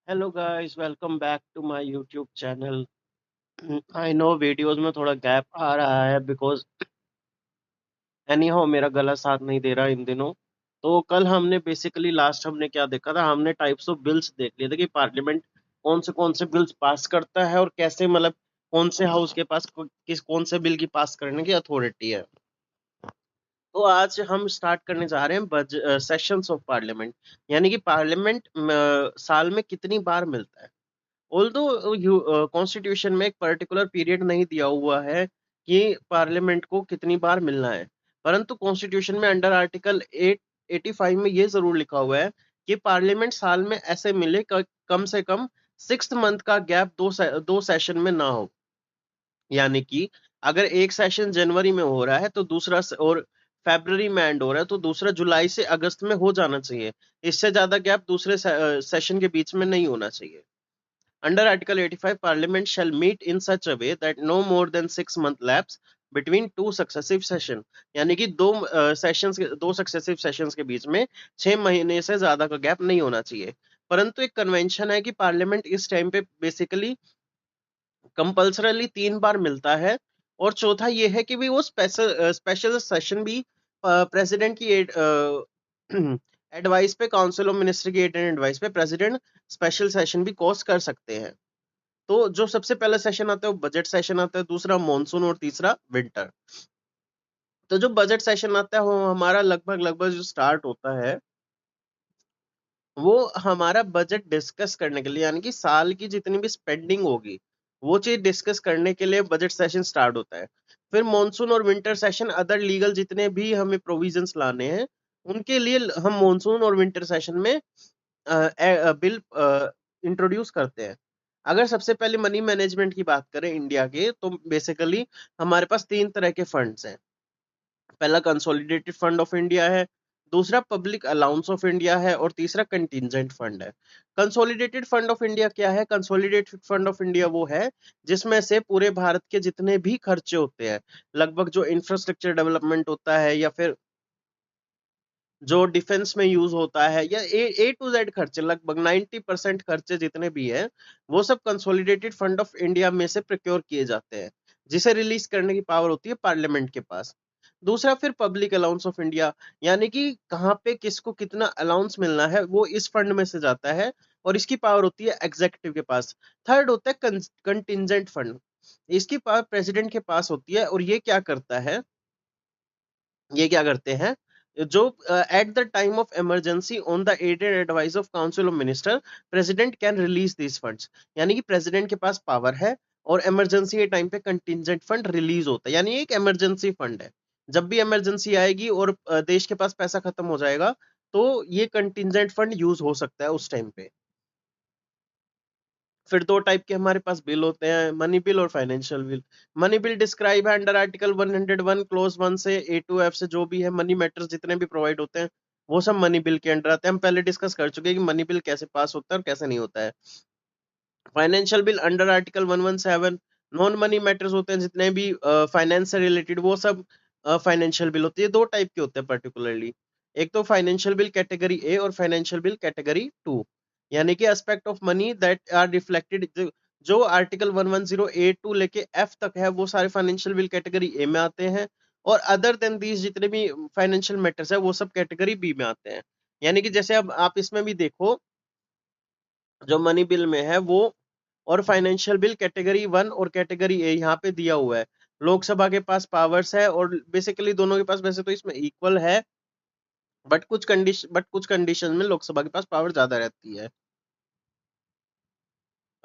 Hello guys, welcome back to my YouTube channel. I know videos में थोड़ा gap आ रहा है बिकॉज एनी हाउ मेरा गला साथ नहीं दे रहा इन दिनों। तो कल हमने बेसिकली लास्ट हमने क्या देखा था, हमने टाइप्स ऑफ बिल्स देख लिए थे कि पार्लियामेंट कौन से बिल्स पास करता है और कैसे मतलब कौन से हाउस के पास किस कौन से बिल की पास करने की अथॉरिटी है। तो आज हम स्टार्ट करने जा रहे हैं सेशंस ऑफ पार्लियामेंट, यानी कि पार्लियामेंट साल में कितनी बार मिलता है। ऑल्दो कॉन्स्टिट्यूशन में एक पर्टिकुलर पीरियड नहीं दिया हुआ है कि पार्लियामेंट को कितनी बार मिलना है, परंतु कॉन्स्टिट्यूशन में अंडर आर्टिकल 885 में ये जरूर लिखा हुआ है कि पार्लियामेंट साल में ऐसे मिले कम से कम 6 मंथ का गैप दो सेशन में ना हो। यानी कि अगर एक सेशन जनवरी में हो रहा है तो और फेब्रवरी में एंड हो रहा है तो दूसरा जुलाई से अगस्त में हो जाना चाहिए। इससे ज्यादा गैप दूसरे सेशन के बीच में नहीं होना चाहिए। Under Article 85, Parliament shall meet in such a way that no more than 6 month lapse between two successive session। यानी कि दो सक्सेसिव सेशंस के बीच में 6 महीने से ज्यादा का गैप नहीं होना चाहिए। परंतु एक कन्वेंशन है कि पार्लियामेंट इस टाइम पे बेसिकली कंपल्सरली 3 बार मिलता है। और चौथा ये है कि भी वो स्पेशल सेशन भी प्रेसिडेंट की एडवाइस पे, काउंसिल ऑफ मिनिस्टर की एडवाइस पे प्रेसिडेंट स्पेशल सेशन भी कॉज कर सकते हैं। तो जो सबसे पहला सेशन आता है वो बजट सेशन आता है, दूसरा मॉनसून और तीसरा विंटर। तो जो बजट सेशन आता है वो हमारा लगभग लगभग जो स्टार्ट होता है वो हमारा बजट डिस्कस करने के लिए, यानी कि साल की जितनी भी स्पेंडिंग होगी वो चीज डिस्कस करने के लिए बजट सेशन स्टार्ट होता है। फिर मॉनसून और विंटर सेशन अदर लीगल जितने भी हमें प्रोविजंस लाने हैं उनके लिए हम मॉनसून और विंटर सेशन में बिल इंट्रोड्यूस करते हैं। अगर सबसे पहले मनी मैनेजमेंट की बात करें इंडिया के, तो बेसिकली हमारे पास 3 तरह के फंड्स हैं। पहला कंसोलिडेटेड फंड ऑफ इंडिया है, दूसरा पब्लिक अलाउंस ऑफ इंडिया है और तीसरा कंटिजेंट फंड है। कंसोलिडेटेड फंड ऑफ इंडिया क्या है? कंसोलिडेटेड फंड ऑफ इंडिया वो है जिसमें से पूरे भारत के जितने भी खर्चे होते हैं, लगभग जो इंफ्रास्ट्रक्चर डेवलपमेंट होता है या फिर जो डिफेंस में यूज होता है या ए टू जेड खर्चे, लगभग 90% खर्चे जितने भी है वो सब कंसोलिडेटेड फंड ऑफ इंडिया में से प्रोक्योर किए जाते हैं, जिसे रिलीज करने की पावर होती है पार्लियामेंट के पास। दूसरा फिर पब्लिक अलाउंस ऑफ इंडिया, यानी कि कहाँ पे किसको कितना अलाउंस मिलना है वो इस फंड में से जाता है और इसकी पावर होती है एग्जीक्यूटिव के पास। थर्ड होता है कंटिजेंट फंड, इसकी पावर प्रेसिडेंट के पास होती है और ये क्या करते हैं, जो at the time of emergency on the aided advice of council of minister president can release these funds. यानी कि प्रेसिडेंट के पास पावर है और इमरजेंसी के टाइम पे कंटिजेंट फंड रिलीज होता है, यानी एक इमरजेंसी फंड है। जब भी इमरजेंसी आएगी और देश के पास पैसा खत्म हो जाएगा तो ये कंटिजेंट फंड यूज हो सकता है उस टाइम पे। फिर दो टाइप के हमारे पास बिल होते हैं, मनी बिल और financial bill. Money bill describe है अंडर आर्टिकल 101 क्लोज 1 से ए टू एफ से जो भी है मनी मैटर्स जितने भी प्रोवाइड होते हैं वो सब मनी बिल के अंडर आते हैं। हम पहले डिस्कस कर चुके हैं कि मनी बिल कैसे पास होता है और कैसे नहीं होता है। Financial bill under article 117 non money matters होते हैं जितने भी फाइनेंस से रिलेटेड, वो सब फाइनेंशियल बिल होती है। दो टाइप के होते हैं पर्टिकुलरली, एक तो फाइनेंशियल बिल कैटेगरी ए और फाइनेंशियल बिल कैटेगरी टू। यानी कि aspect of money that are reflected, जो आर्टिकल 110A2 लेके एफ तक है वो सारे फाइनेंशियल बिल कैटेगरी ए में आते हैं, और अदर देन दीज जितने भी फाइनेंशियल मैटर्स है वो सब कैटेगरी बी में आते हैं। यानी कि जैसे अब आप इसमें भी देखो, जो मनी बिल में है वो और फाइनेंशियल बिल कैटेगरी 1 और कैटेगरी ए यहाँ पे दिया हुआ है। लोकसभा के पास पावर्स है और बेसिकली दोनों के पास वैसे तो इसमें इक्वल है, बट कुछ कंडीशन में लोकसभा के पास पावर ज्यादा रहती है।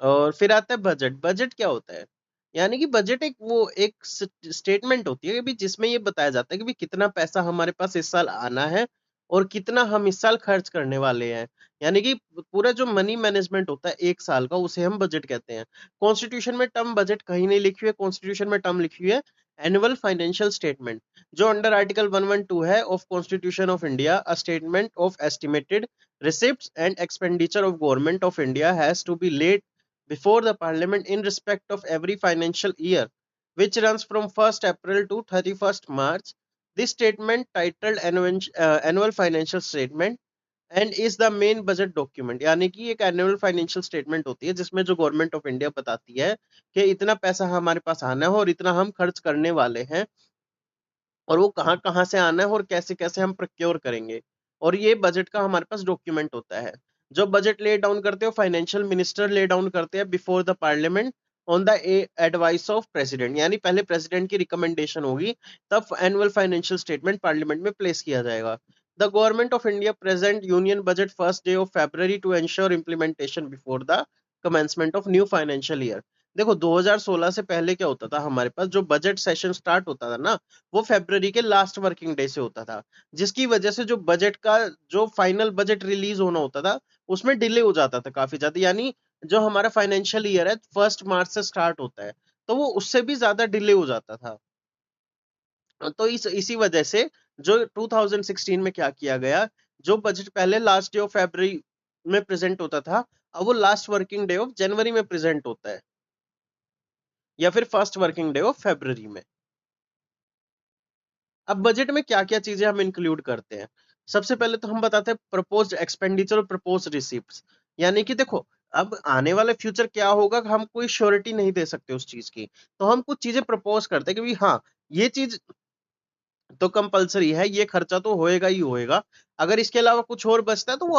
और फिर आता है बजट। बजट क्या होता है? यानी कि बजट एक स्टेटमेंट होती है कि भी जिसमें ये बताया जाता है कि भी कितना पैसा हमारे पास इस साल आना है और कितना हम इस साल खर्च करने वाले हैं। यानी कि पूरा जो मनी मैनेजमेंट होता है एक साल का उसे हम बजट कहते हैं। कॉन्स्टिट्यूशन में टर्म बजट कहीं नहीं लिखी हुई है, कॉन्स्टिट्यूशन में टर्म लिखी हुई है एनुअल फाइनेंशियल स्टेटमेंट। जो अंडर आर्टिकल 112 है of constitution of India, a statement of estimated receipts and expenditure of government of India has to be laid before the parliament in respect of every financial year which runs from 1st April to 31st March. This statement titled annual financial statement and is the main budget document, यानी कि एक annual financial statement होती है जिसमें जो government of India बताती है कि इतना पैसा हमारे पास आना है और इतना हम खर्च करने वाले हैं, और वो कहाँ कहाँ से आना है और कैसे कैसे हम प्रोक्योर करेंगे। और ये बजट का हमारे पास डॉक्यूमेंट होता है। जो बजट ले डाउन करते हो फाइनेंशियल मिनिस्टर ले डाउन करते हैं before the parliament on the advice of president, यानी पहले प्रेसिडेंट की रिकमेंडेशन होगी, तब एनुअल फाइनेंशियल स्टेटमेंट पार्लियामेंट में प्लेस किया जाएगा। The government of India present union budget first day of February to ensure implementation before the commencement of new financial year. देखो 2016 से पहले क्या होता था, हमारे पास जो बजट सेशन स्टार्ट होता था ना, वो फरवरी के लास्ट वर्किंग डे से होता था, जिसकी वजह से जो बजट का जो फाइनल बजट रिलीज होना होता था उसमें डिले हो जाता था काफी ज्यादा। यानी जो हमारा फाइनेंशियल ईयर है 1 मार्च से स्टार्ट होता है, तो वो उससे भी ज्यादा डिले हो जाता था। तो इसी वजह से जो 2016 में क्या किया गया, जो बजट पहले लास्ट डे ऑफ फरवरी में प्रेजेंट होता था, अब वो last working day of January में प्रेजेंट होता है, या फिर first working day of February में। अब बजट में क्या-क्या चीजें हम इंक्लूड करते हैं। सबसे पहले तो हम बताते हैं प्रपोज्ड एक्सपेंडिचर और प्रपोज्ड रिसीप्ट्स। यानी कि देखो, अब आने वाले फ्यूचर क्या होगा हम कोई श्योरिटी नहीं दे सकते उस चीज की। तो हम कुछ चीजें प्रपोज करते हैं कि भाई हाँ, ये चीज तो कंपल्सरी है, ये खर्चा तो होएगा ही होएगा। अगर इसके अलावा कुछ और बचता है तो वो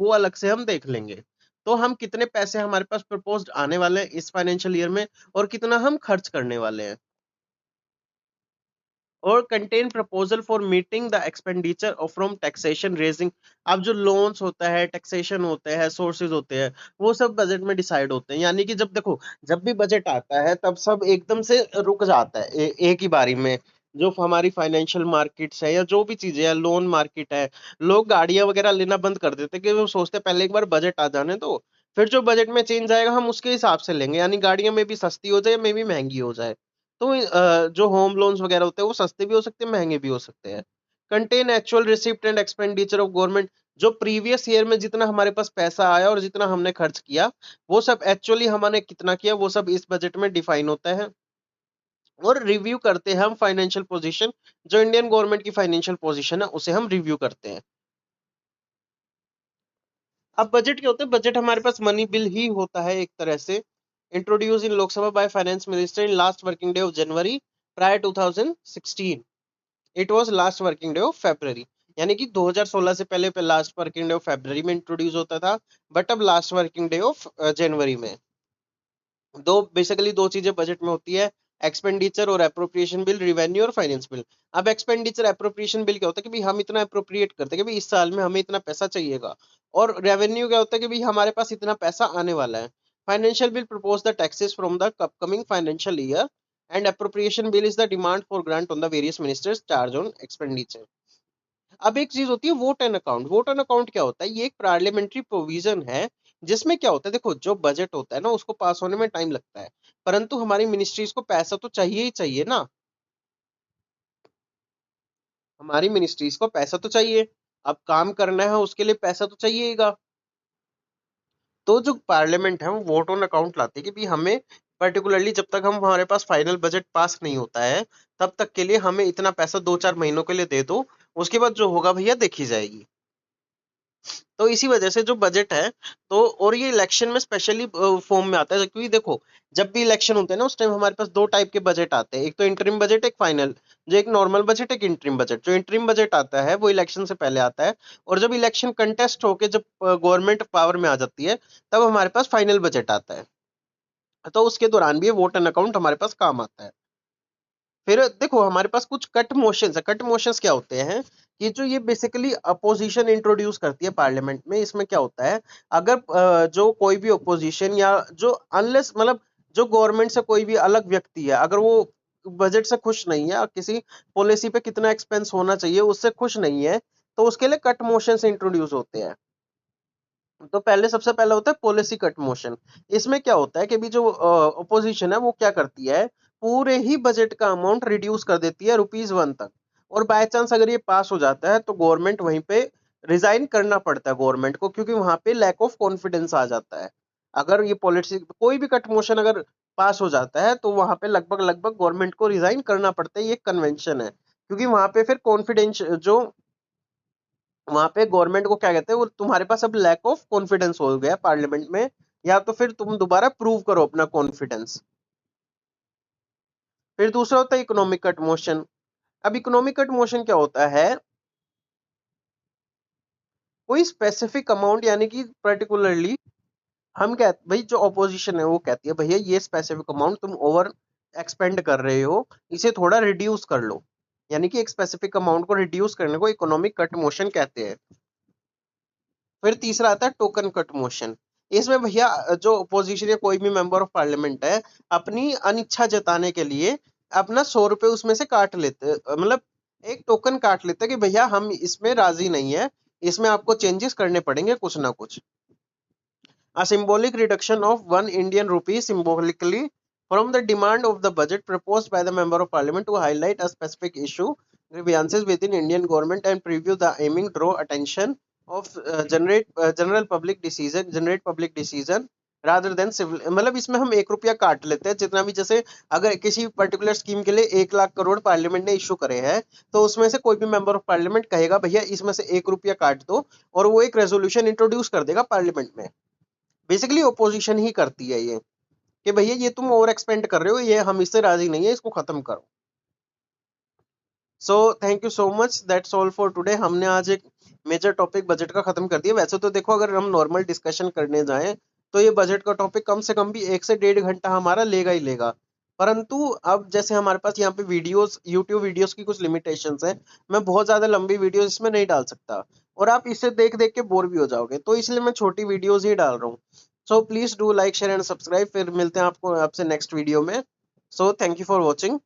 अलग से हम देख लेंगे। तो हम कितने पैसे हमारे पास प्रपोज्ड आने वाले हैं इस फाइनेंशियल ईयर में और कितना हम खर्च करने वाले हैं। और contain proposal for meeting the expenditure of from taxation raising. अब जो लोन्स होता है, टैक्सेशन होते हैं, सोर्सेज होते हैं, वो सब बजट में डिसाइड होते हैं। यानी कि जब देखो, जब भी बजट आता है तब सब एकदम से रुक जाता है एक ही बारी में। जो हमारी फाइनेंशियल मार्केट्स है या जो भी चीजें है, लोन मार्केट है, लोग गाड़ियां वगैरह लेना बंद कर देते हैं कि वो सोचते हैं पहले एक बार बजट आ जाने दो, फिर जो बजट में चेंज आएगा हम उसके हिसाब से लेंगे, यानी गाड़ियां में भी सस्ती हो जाए में भी महंगी हो जाए। तो जो होम लोन्स वगैरह होते हैं वो सस्ते भी हो सकते हैं, महंगे भी हो सकते हैं। Contain actual receipt and expenditure of government. जो प्रीवियस ईयर में जितना हमारे पास पैसा आया और जितना हमने खर्च किया, वो सब एक्चुअली हमने कितना किया वो सब इस बजट में डिफाइन होता है। और रिव्यू करते हैं हम फाइनेंशियल पोजीशन, जो इंडियन गवर्नमेंट की फाइनेंशियल पोजीशन है उसे हम रिव्यू करते हैं। अब बजट क्या होता है, बजट हमारे पास मनी बिल ही होता है एक तरह से। Introduce in Lok Sabha by finance minister in last working day of January prior 2016। It was last working day of February. यानी कि 2016 से पहले last working day of February में इंट्रोड्यूस होता था, बट अब last working day of January में। दो बेसिकली दो चीजें बजट में होती है, एक्सपेंडिचर और अप्रोप्रिएशन बिल, रिवेन्यू और फाइनेंस बिल। अब एक्सपेंडिचर अप्रोप्रिएशन बिल क्या होता है कि भाई हम इतना अप्रोप्रिएट करते हैं कि भाई इस साल में हमें इतना पैसा चाहिएगा। और रेवेन्यू क्या होता है कि भाई हमारे पास इतना पैसा आने वाला है। Financial bill propose the taxes from the upcoming financial year, and appropriation bill is the demand for grant on the various ministers charge on expenditure. अब एक चीज होती है vote and account. Vote and account क्या होता है, ये एक पार्लियामेंट्री प्रोविजन है जिसमें क्या होता है, देखो जो बजट होता है ना उसको पास होने में टाइम लगता है, परंतु हमारी मिनिस्ट्रीज को पैसा तो चाहिए ही चाहिए ना। हमारी मिनिस्ट्रीज को पैसा तो चाहिए, अब काम करना है उसके लिए पैसा तो चाहिएगा। तो जो पार्लियामेंट है वो वोट ऑन अकाउंट लाती है कि भाई हमें पर्टिकुलरली जब तक हम हमारे पास फाइनल बजट पास नहीं होता है तब तक के लिए हमें इतना पैसा 2-4 महीनों के लिए दे दो, उसके बाद जो होगा भैया देखी जाएगी। तो इसी वजह से जो बजट है, तो और ये इलेक्शन में स्पेशली फॉर्म में आता है, क्योंकि देखो जब भी इलेक्शन होते हैं ना उस टाइम हमारे पास दो टाइप के बजट आते हैं, एक तो इंटरिम बजट, एक फाइनल। जो एक नॉर्मल बजट, एक इंटरिम बजट। जो इंटरिम बजट आता है वो इलेक्शन से पहले आता है, और जब इलेक्शन कंटेस्ट होके जब गवर्नमेंट पावर में आ जाती है तब हमारे पास फाइनल बजट आता है। तो उसके दौरान भी ये वोट एंड अकाउंट हमारे पास काम आता है। फिर देखो हमारे पास कुछ कट मोशंस है। कट मोशंस क्या होते हैं कि जो ये बेसिकली अपोजिशन इंट्रोड्यूस करती है पार्लियामेंट में। इसमें क्या होता है, अगर जो कोई भी अपोजिशन या जो अनलेस मतलब जो गवर्नमेंट से कोई भी अलग व्यक्ति है, अगर वो बजट से खुश नहीं है और किसी पॉलिसी पे कितना एक्सपेंस होना चाहिए उससे खुश नहीं है, तो उसके लिए कट मोशंस इंट्रोड्यूस होते हैं। तो पहले सबसे पहले होता है पॉलिसी कट मोशन। इसमें क्या होता है कि भी जो अपोजिशन है वो क्या करती है, पूरे ही बजट का अमाउंट रिड्यूस कर देती है ₹1 तक। और बाय चांस अगर ये पास हो जाता है तो गवर्नमेंट वहीं पे रिजाइन करना पड़ता है गवर्नमेंट को, क्योंकि वहां पे लैक ऑफ कॉन्फिडेंस आ जाता है। अगर ये पॉलिसी कोई भी कट मोशन अगर पास हो जाता है तो वहां पे लगभग लगभग गवर्नमेंट को रिजाइन करना पड़ता है, ये कन्वेंशन है, क्योंकि वहां पे फिर कॉन्फिडेंस जो वहां पे गवर्नमेंट को क्या कहते हैं, वो तुम्हारे पास अब लैक ऑफ कॉन्फिडेंस हो गया पार्लियामेंट में, या तो फिर तुम दोबारा प्रूव करो अपना कॉन्फिडेंस। फिर दूसरा होता है इकोनॉमिक कट मोशन। अब इकोनॉमिक कट मोशन क्या होता है, कोई स्पेसिफिक अमाउंट, यानी कि पर्टिकुलरली हम कह भाई जो ऑपोजिशन है वो कहती है भैया ये स्पेसिफिक अमाउंट तुम ओवर एक्सपेंड कर रहे हो, इसे थोड़ा रिड्यूस कर लो, यानी कि एक स्पेसिफिक अमाउंट को रिड्यूस करने को इकोनॉमिक कट मोशन कहते हैं। फिर तीसरा आता है टोकन कट मोशन। इसमें भैया जो अपोजिशन या कोई भी मेंबर ऑफ पार्लियामेंट है, अपनी अनिच्छा जताने के लिए अपना 100 रुपए उसमें से काट लेते, मतलब एक टोकन काट लेते हैं कि भैया हम इसमें राजी नहीं है, इसमें आपको चेंजेस करने पड़ेंगे कुछ ना कुछ। A symbolic reduction of 1 Indian rupee symbolically from the demand of the budget proposed by the Member of Parliament to highlight a specific issue, grievances within Indian government and preview the aiming draw attention of generate public decision rather than civil। मतलब इसमें हम 1 रुपया काट लेते हैं जितना भी, जैसे अगर किसी पर्टिकुलर स्कीम के लिए 1 लाख करोड़ पार्लियामेंट ने इशू करे हैं, तो उसमें से कोई भी मेंबर ऑफ पार्लियामेंट कहेगा भैया इसमें से 1 रुपया काट दो, और वो एक रेजोल्यूशन इंट्रोड्यूस कर देगा पार्लियामेंट में। बेसिकली ओपोजिशन ही करती है ये, कि भैया ये तुम ओवर एक्सपेंड कर रहे हो, ये हम इससे राजी नहीं है, इसको खत्म करो। So thank you so much, that's all for today. हमने आज एक मेजर टॉपिक बजट का खत्म कर दिया। वैसे तो देखो अगर हम नॉर्मल डिस्कशन करने जाएं तो ये बजट का टॉपिक कम से कम भी 1 से 1.5 घंटा हमारा लेगा ही लेगा, परंतु अब जैसे हमारे पास यहाँ पे वीडियोस, यूट्यूब वीडियोस की कुछ लिमिटेशंस हैं, मैं बहुत ज्यादा लंबी वीडियोस इसमें नहीं डाल सकता, और आप इसे देख देख के बोर भी हो जाओगे, तो इसलिए मैं छोटी वीडियोस ही डाल रहा हूँ। So please do like share and subscribe. फिर मिलते हैं आपको आपसे नेक्स्ट वीडियो में। So thank you for watching.